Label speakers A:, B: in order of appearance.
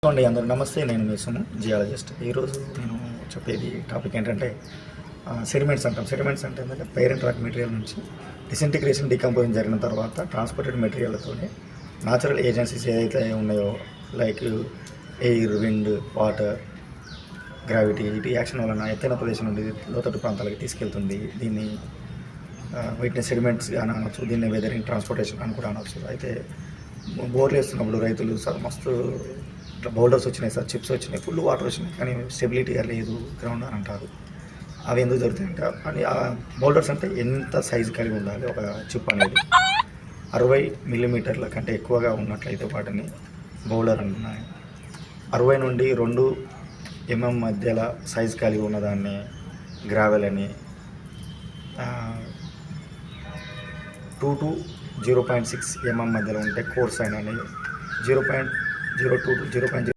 A: అండి అందరూ నమస్తే. నేను మీ సుము, జియాలజిస్ట్. ఈరోజు నేను చెప్పేది టాపిక్ ఏంటంటే సెడిమెంట్స్ అంటాం. సెడిమెంట్స్ అంటే ఏంటంటే పేరెంట్ రాక్ మెటీరియల్ నుంచి డిసింటిగ్రేషన్ డికంపోజింగ్ జరిగిన తర్వాత ట్రాన్స్పోర్టెడ్ మెటీరియల్తోనే న్యాచురల్ ఏజెన్సీస్ ఏదైతే ఉన్నాయో like air, wind, water, gravity, ఇటు యాక్షన్ వలన ఎత్తైన ప్రదేశం నుండి లోతట్టు ప్రాంతాలకు తీసుకెళ్తుంది. వీటిని సెడిమెంట్స్ అని అనవచ్చు. దీన్ని వెదరింగ్ ట్రాన్స్పోర్టేషన్ అని కూడా అనవచ్చు. అయితే బోర్లు వేస్తున్నప్పుడు రైతులు సార్ మస్తు ఇట్లా బౌల్డర్స్ వచ్చినాయి సార్, చిప్స్ వచ్చినాయి, ఫుల్ వాటర్ వచ్చినాయి, కానీ స్టెబిలిటీగా లేదు గ్రౌండ్ అని అంటారు. అవి ఎందుకు జరుగుతాయంటే అని ఆ బౌల్డర్స్ అంటే ఎంత సైజు కలిగి ఉండాలి ఒక చిప్ అనేది 60 మిల్లీమీటర్ల కంటే ఎక్కువగా ఉన్నట్లయితే వాటిని బౌల్డర్ అంటున్నాయి. 60 నుండి 2 mm మధ్యలో సైజు కలిగి ఉన్నదాన్ని గ్రావెల్ అని, 2 to 0.6 mm మధ్యలో ఉంటే కోర్స్ అయిన 0.02 to 0.0